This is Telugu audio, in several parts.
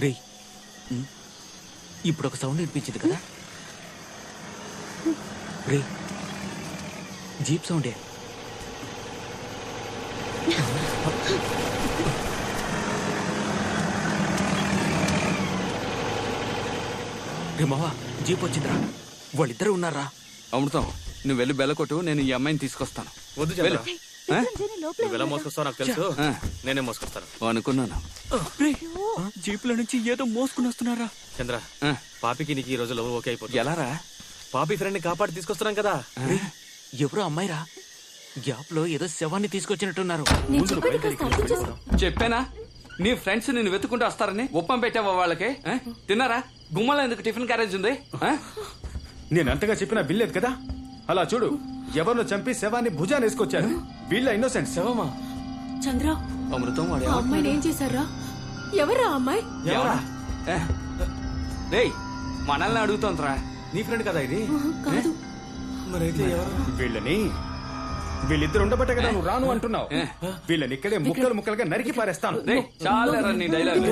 రేయ్ ఇప్పుడు ఒక సౌండ్ వినిపించింది కదా రే జీప్ సౌండే. రే మావా జీప్ వచ్చిందిరా, వాళ్ళిద్దరు ఉన్నారా? అమృతం నువ్వు వెళ్ళి బెల్ల కొట్టు, నేను ఈ అమ్మాయిని తీసుకొస్తాను. వద్దు చంద్ర, నువ్వు ఎలా మోసుకొస్తావు నాకు తెలుసు, నేనే మోసుకొస్తాను. అనుకున్నాను. జీపుల నుంచి ఏదో మోసుకుని వస్తున్నారా? చంద్ర, పాపికి నీకు ఈ రోజు లవ్ ఓకే అయిపోతుంది. ఎలారా? పాపి ఫ్రెండ్ ని కాపాడి తీసుకొస్తున్నాం కదా. ఎవరో అమ్మాయిరా, గ్యాప్ లో ఏదో శవాన్ని తీసుకొచ్చినట్టున్నారు. చెప్పానా నీ ఫ్రెండ్స్ నిన్ను వెతుకుంటూ వస్తారని? ఉప్పం పెట్టావా వాళ్ళకి? తిన్నారా? గుమ్మలో ఎందుకు టిఫిన్ క్యారేజ్ ఉంది? నేను అంతగా చెప్పినా వినలేదు కదా. అలా చూడు, ఎవరినో చంపి శవాన్ని భుజాన్ని వేసుకొచ్చారు. వీళ్ళ ఇన్నోసెంట్. శవమా? చంద్ర, అమృతం వాడు అమ్మాయిని ఏం చేశారా? ఎవరా అమ్మాయి? ఎవరా? రేయ్ మనల్ని అడుగుతోందిరా. నీ ఫ్రెండ్ కదా ఇది? కాదు. మరైతే ఎవరు? వీళ్ళిద్దరు ఉండబట్టే కదా నువ్వు రాను అంటున్నావు. వీళ్ళని ఇక్కడే ముక్కలు ముక్కలుగా నరికి పారేస్తాను. చాలా నీ డైలాగ్.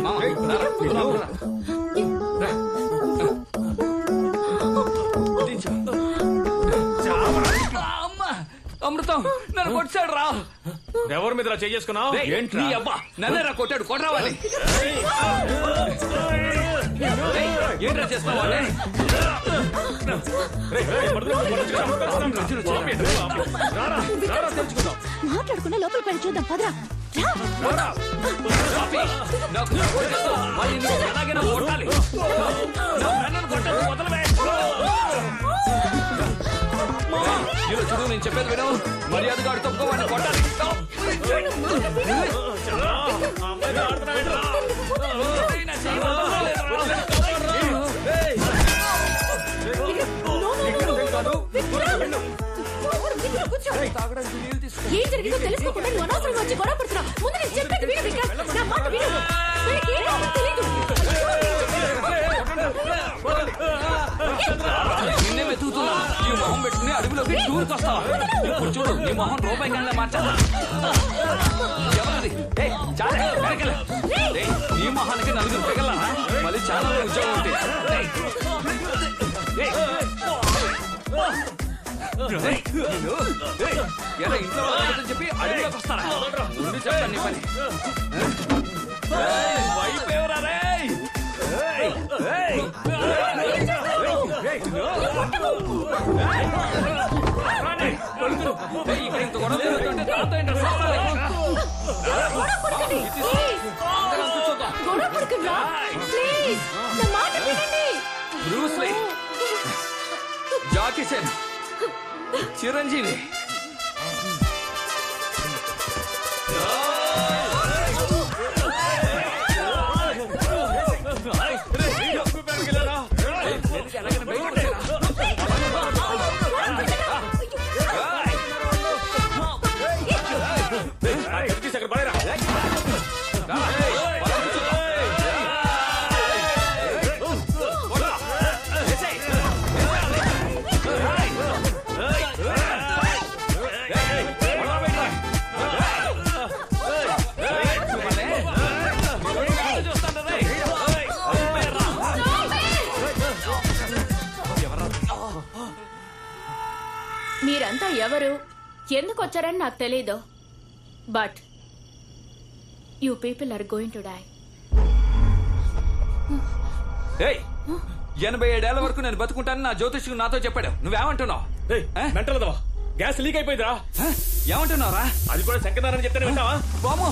అమృతం నన్ను కొట్టాడు రా. ఎవరి మీద చేసుకున్నావు? ఏంటి అబ్బా నన్నే రా కొట్టాడు. కొట్టరావాలి. ఏంట్రా చేస్తావా? మాట్లాడుకున్నా లోపల పడి చూద్దాం పదరా. చూడు నేను చెప్పేది విను. మర్యాదగా తప్పుకోవాలని కొట్టాలి. ఏం జరిగిందో తెలుసుకోకుండా నువ్వు అనవసరంగా వచ్చి గొడవ పడుతున్నా. ముందు నేను చెప్పేది విను విక్రమ్. నా మాట విను. వీళ్ళకి ఏం కావాలో తెలీదు. నిన్నే వెతుకుతున్నా. ఈ మొహం పెట్టుకుని అడుగులోకి దూరుకొస్తావా? ఇప్పుడు చూడు నీ మొహం రూపాయి కన్నా మార్చాలా? ఎవరది? చాలా నీ మొహానికి నలుగురు పెగల మళ్ళీ చాలా ఉద్యోగం ఉంటుంది. ఎలా ఇంట్లో చెప్పి అడుగులోకి వస్తారా? ముందు చెప్తాను నీ పని. ఇక్కడ ఇంత గొడవ జరుగుతుంటే దాంతో గొడవ పడకండి. ప్లీజ్ నా మాట వినండి. Bruce Lee, Jackie Chan, Chiranjeevi. మీరంతా ఎవరు, ఎందుకు వచ్చారని నాకు తెలీదు. But you people are going to die. 87 ఏళ్ల వరకు నేను బతుకుంటానని నా జ్యోతిష్కు నాతో చెప్పాడు. నువ్వేమంటున్నావు? మెంటలదవా, గ్యాస్ లీక్ అయిపోయిందిరా. ఏమంటున్నావురా? అది కూడా శంకరనారాయణ చెప్తానే వింటావా? బాము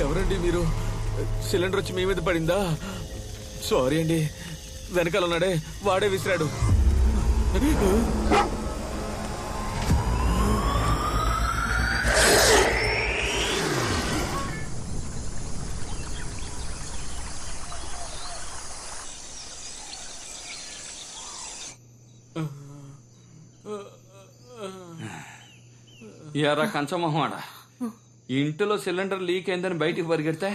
ఎవరండి మీరు? సిలిండర్ వచ్చి మీ మీద పడిందా? సారీ అండి. వెనకాల ఉన్నాడే వాడే విసిరాడు. ఎరా కంచమొహమాడ, ఇంటిలో సిలిండర్ లీక్ అయిందని బయటికి పరిగెడితే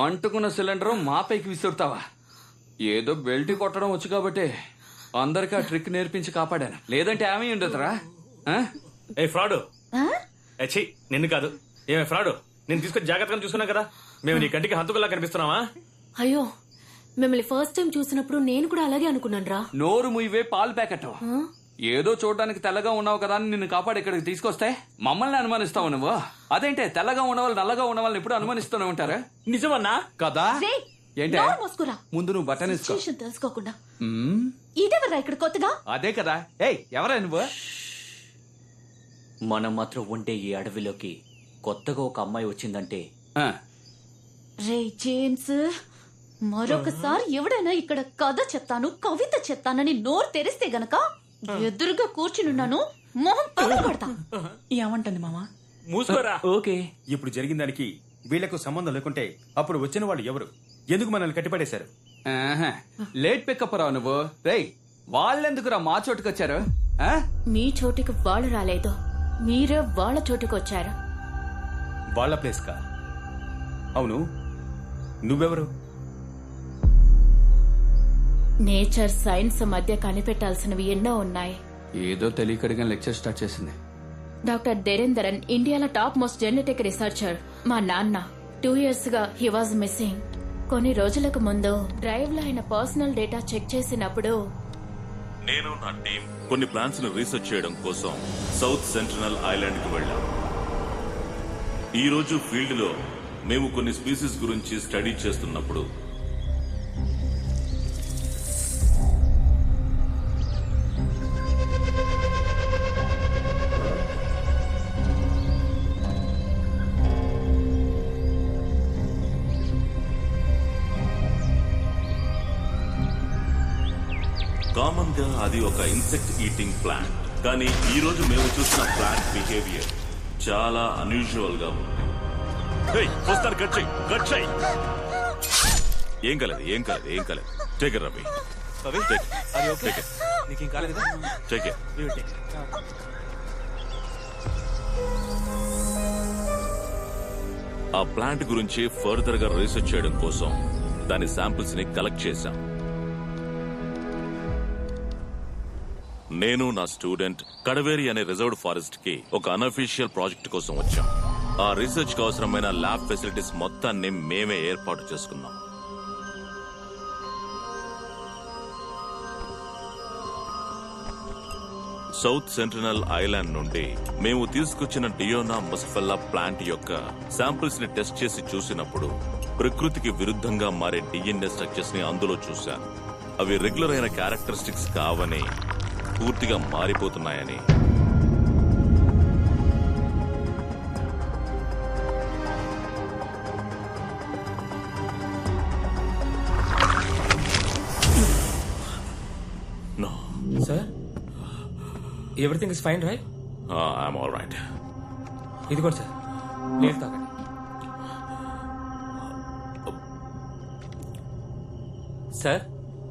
అంటుకున్న సిలిండర్ మా పైకి విసురుతావా? ఏదో బెల్ట్ కొట్టడం వచ్చు కాబట్టి అందరికీ ఆ ట్రిక్ నేర్పించి కాపాడాను, లేదంటే ఏమీ ఉండదురా. ఏ ఫ్రాడు, ఛీ నిన్ను కాదు. ఏమే ఫ్రాడు, నేను తీసుకొని జాగ్రత్తగా చూసుకున్నా కదా. మేము నీ కంటికి హంతకుల్లా కనిపిస్తున్నావా? అయ్యో, మిమ్మల్ని ఫస్ట్ టైం చూసినప్పుడు నేను కూడా అలాగే అనుకున్నాను రా. నోరు ముయ్యవే పాలు ప్యాకెట్. ఏదో చూడడానికి తెల్లగా ఉన్నావు కదా అని నిన్ను కాపాడి ఇక్కడికి తీసుకొస్తే మమ్మల్ని అనుమానిస్తావు నువ్వు. అదేంటే తెల్లగా ఉన్నవాళ్ళు నల్లగా ఉన్న వాళ్ళని ఎప్పుడు అనుమానిస్తూనే ఉంటారా? నిజమన్నా కదా? ఏంటే మోసుకురా, ముందు నువ్వు బట్టన్ వేసుకో. సిచ్యుయేషన్ తెలుసుకోకుండా. ఇదేవర్రా ఇక్కడ కొత్తగా? అదే కదా. ఏయ్ ఎవరా నువ్వు? మనం మాత్రం ఉండే ఈ అడవిలోకి కొత్తగా ఒక అమ్మాయి వచ్చిందంటే రే జేమ్స్, మరొకసారి ఎవడైనా ఇక్కడ కథ చెప్తాను కవిత చెప్తానని నోరు తెరిస్తే గనక ఎదురుగా కూర్చునున్నాను, మొహం పగలగొడతా. ఏమంటుంది మామా? మూసుకోరా. ఓకే. ఇప్పుడు జరిగిన దానికి వీళ్లకు సంబంధం లేకుంటే అప్పుడు వచ్చిన వాళ్ళు ఎవరు? ఎందుకు మనల్ని కట్టిపడేశారు? లేట్ పికప్ రావు నువ్వు. రేయ్ వాళ్ళెందుకురా మా చోటుకు వచ్చారు? మీ చోటికి వాళ్ళు రాలేదు, మీరే వాళ్ళ చోటుకు వచ్చారు. వాళ్ళ ప్లేస్ కా? అవును, నువ్వెవరు? నేచర్ సైన్స్ మధ్య కనిపెట్టాల్సినవి ఎన్నో ఉన్నాయి. ఏదో తెలియకడిగా లెక్చర్ స్టార్ట్ చేసింది. డాక్టర్ దేరేందరన్ ఇండియాలో టాప్ మోస్ట్ జెనెటిక్ రీసెర్చర్. మా నాన్న 2 years గా హీ వాజ్ మిస్సింగ్. కొన్ని రోజులకు ముందు డ్రైవ్ లో ఆయన పర్సనల్ డేటా చెక్ చేసినప్పుడు నేను నా టీం కొన్ని ప్లాన్స్ ను రీసెర్చ్ చేయడం కోసం సౌత్ సెంట్రల్ ఐలాండ్ కి వెళ్ళాం. ఈ రోజు ఫీల్డ్ లో మేము కొన్ని స్పీసీస్ గురించి స్టడీ చేస్తున్నప్పుడు కామన్ గా అది ఒక ఇన్సెక్ట్ ఈటింగ్ ప్లాంట్. కానీ ఈ రోజు మేము చూసిన ప్లాంట్ బిహేవియర్ చాలా అన్యూజువల్ గా ఉంది. ఏం కాలేదు, ఏం కాలేదు, ఏం కాలేదు. Take it Ravi. నీకేం కాలేదు కదా? Take it. ఆ ప్లాంట్ గురించి ఫర్దర్ గా రీసెర్చ్ చేయడం కోసం దాని శాంపిల్స్ ని కలెక్ట్ చేశాం. నేను నా స్టూడెంట్ కడవేరి అనే రిజర్వ్డ్ ఫారెస్ట్ కి ఒక అన్అఫీషియల్ ప్రాజెక్ట్ కోసం వచ్చాం. ఆ రీసెర్చ్ కి అవసరమైన ల్యాబ్ ఫెసిలిటీస్ మొత్తాన్ని మేమే ఏర్పాటు చేసుకున్నాం. సౌత్ సెంట్రల్ ఐలాండ్ నుండి మేము తీసుకొచ్చిన డియోనా ముసఫెల్లా ప్లాంట్ యొక్క శాంపిల్స్ ని టెస్ట్ చేసి చూసినప్పుడు ప్రకృతికి విరుద్ధంగా మారే డిఎన్ఏ స్ట్రక్చర్స్ ని అందులో చూశాను. అవి రెగ్యులర్ అయిన క్యారెక్టరిస్టిక్స్ కావని, పూర్తిగా మారిపోతున్నాయని. No. Sir, everything is fine, right? I'm all right. ఇది కూడా సార్, నీళ్ళు తాగండి. సార్,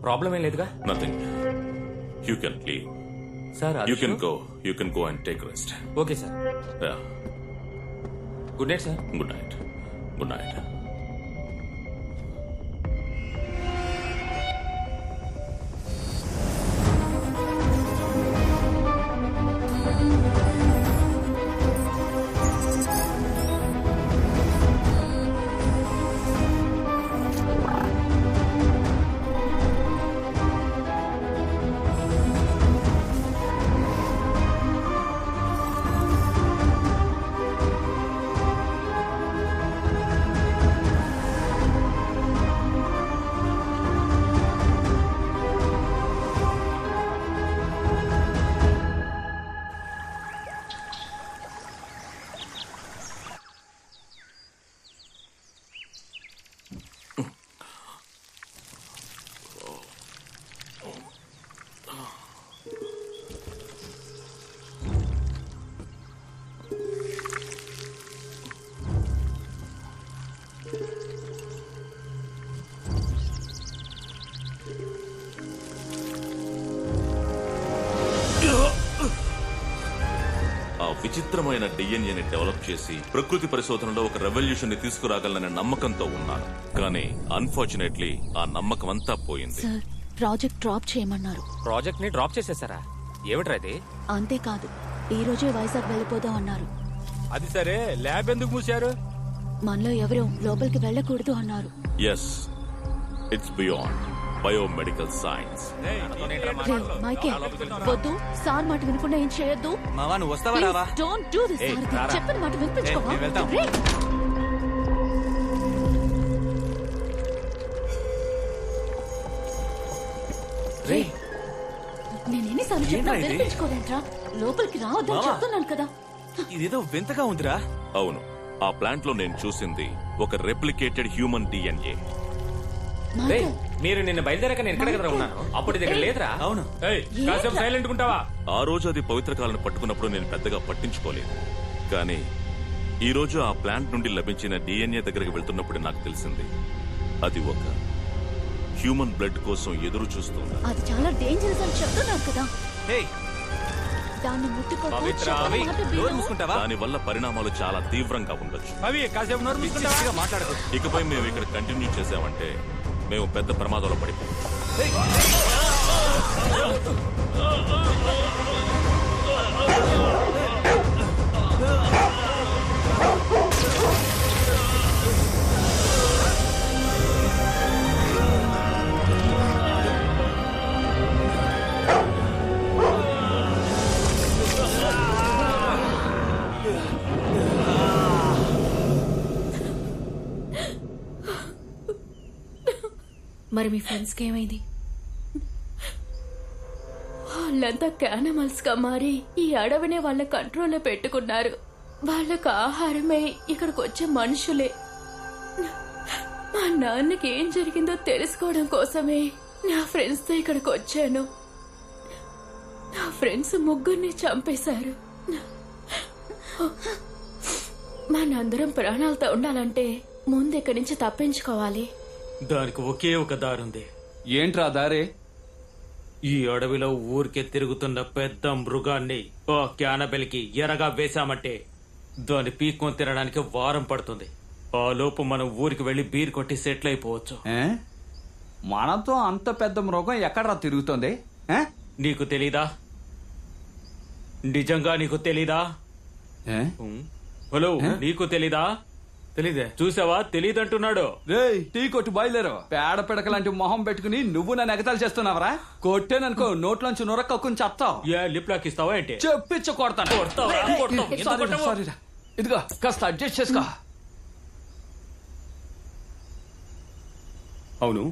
ప్రాబ్లం ఏం లేదుగా? Nothing. You can leave. Sir, You can go. You can go and take rest. Okay sir. Yeah. Good night sir. Good night. Good night. ఆ విచిత్రమైన డిఎన్ఏని డెవలప్ చేసి ప్రకృతి పరిశోధనలో ఒక రెవల్యూషన్ ని తీసుకురాగలననే నమ్మకంతో ఉన్నాను. కానీ అన్ఫార్చునేట్లీ ఆ నమ్మకం అంతా పోయింది. సార్ ప్రాజెక్ట్ డ్రాప్ చేయమన్నారు. ప్రాజెక్ట్ ని డ్రాప్ చేసేసారా? ఏమిట్రా ఇది? అంతేకాదు ఈ రోజే వైజాగ్ వెళ్ళిపోదాం అన్నారు. అది సరే, ల్యాబ్ ఎందుకు మూసారు? మనలో ఎవరూ లోపలికి వెళ్ళకూడదు అన్నారు. Yes, it's beyond biomedical science. రే, మైకే వద్దు, సార్ మాట వినకుండా ఏం చేయొద్దు. మావా నువ్వు వస్తావా రావా? Don't do this. చెప్పిన మాట వినిపించుకోవా? మేము వెళ్తాం. రే, రే నేను ఎన్నిసార్లు చెప్పినా వినిపించుకోలేంట్రా? లోపలికి రావద్దని చెప్తున్నాను కదా. ఇదేదో వింతగా ఉందిరా. అవును, ఆ ప్లాంట్ లో నేను చూసింది ఒక రెప్లికేటెడ్ హ్యూమన్ డిఎన్ఏ. మైకేల్, మీరు నిన్న బయలుదేరాక నేను ఎక్కడ కదా ఉన్నాను, అప్పుడు దగ్గర లేదురా. అవును. కాసేపు సైలెంట్ ఉంటావా? ఆ రోజు అది పవిత్ర కాలను పట్టుకున్నప్పుడు నేను పెద్దగా పట్టించుకోలేదు. కానీ ఈ రోజు ఆ ప్లాంట్ నుండి లభించిన డిఎన్ఏ దగ్గరికి వెళ్తున్నప్పుడు నాకు తెలిసింది అది ఒక హ్యూమన్ బ్లడ్ కోసం ఎదురు చూస్తుంది. అది చాలా డేంజరస్ అని చెప్తున్నారు కదా. ఏయ్, దాన్ని ముట్టుకోకు. పవిత్ర, చెప్పిన అవి మాట నోరు విను. మూసుకుంటావా? దాని వల్ల పరిణామాలు చాలా తీవ్రంగా ఉండొచ్చు. అవి కాసేపు నోరు మూసుకుంటావా? మాట్లాడకు. ఇకపై మేము ఇక్కడ కంటిన్యూ చేసామంటే మేము పెద్ద ప్రమాదంలో పడిపోతాం. మరి మీ ఫ్రెండ్స్ కి ఏమైంది? వాళ్ళంతా క్యానిమల్స్ గా మారి ఈ అడవినే వాళ్ళ కంట్రోల్లో పెట్టుకున్నారు. వాళ్ళకు ఆహారమే ఇక్కడికి వచ్చే మనుషులే. మా నాన్నకి ఏం జరిగిందో తెలుసుకోవడం కోసమే నా ఫ్రెండ్స్ తో ఇక్కడికి వచ్చాను. నా ఫ్రెండ్స్ ముగ్గురిని చంపేశారు. మనందరం ప్రాణాలతో ఉండాలంటే ముందు ఇక్కడి నుంచి తప్పించుకోవాలి. దానికి ఒకే ఒక దారుంది. ఏంట్రా దారే? ఈ అడవిలో ఊరికే తిరుగుతున్న పెద్ద మృగాన్ని ఓ క్యానబెల్కి ఎరగా వేశామంటే దాన్ని పీక్కొని తినడానికి వారం పడుతుంది. ఆ లోపు మనం ఊరికి వెళ్లి బీర్ కొట్టి సెటిల్ అయిపోవచ్చు. మనతో అంత పెద్ద మృగం ఎక్కడరా తిరుగుతోంది? నీకు తెలీదా? నిజంగా నీకు తెలీదా? హలో, నీకు తెలీదా? తెలీదే. చూసావా, తెలీదంటున్నాడు. రేయ్, టీ కొట్టు బయలుదేరు. పేడ పిడక లాంటి మొహం పెట్టుకుని నువ్వు నన్ను ఎగతాలు చేస్తున్నావరా? కొట్టేననుకో నోట్లోంచి నొరక్కని చెప్తావు. ఏ లిప్ లాక్ ఇస్తావా ఏంటి? చెప్పించు కొడతాను. కొడతావా? కొడతావు. ఎందుకు కొట్టవు? సారీరా. ఇదిగో కాస్త అడ్జస్ట్ చేసుకో. అవును,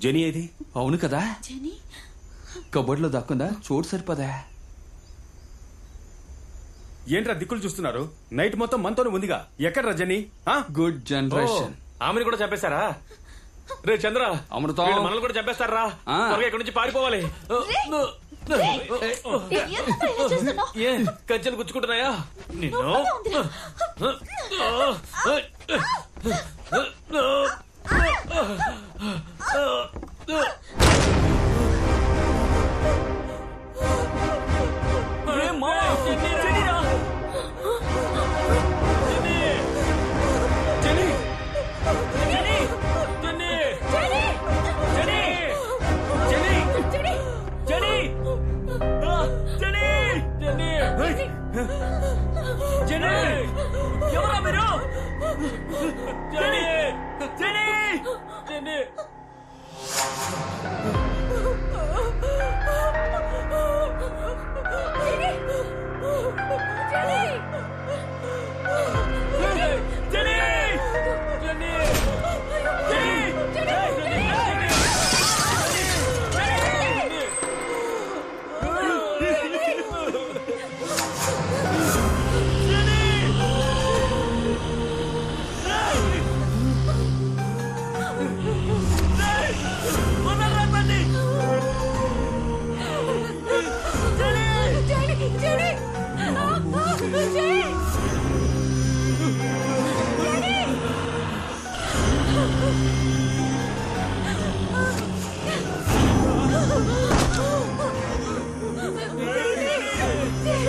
జెనీ ఏది? అవును కదా, జెనీ, కబోర్డ్ లో దక్కుందా? చోటు సరిపోదా? ఏంట్రా దిక్కులు చూస్తున్నారు? నైట్ మొత్తం మనతోనే ఉందిగా. ఎక్కడ్రా జెనీ? Good generation. ఆమెను కూడా చంపేశారా? రే చంద్ర, అమృతం. వీళ్ళు మనల్ని కూడా చంపేస్తారా? త్వరగా ఇక్కడి నుంచి పారిపోవాలి. ఎందుకు ఇలా చేస్తున్నావ్? ఏ కజ్జలు గుచ్చుకుంటున్నాయా నిన్ను?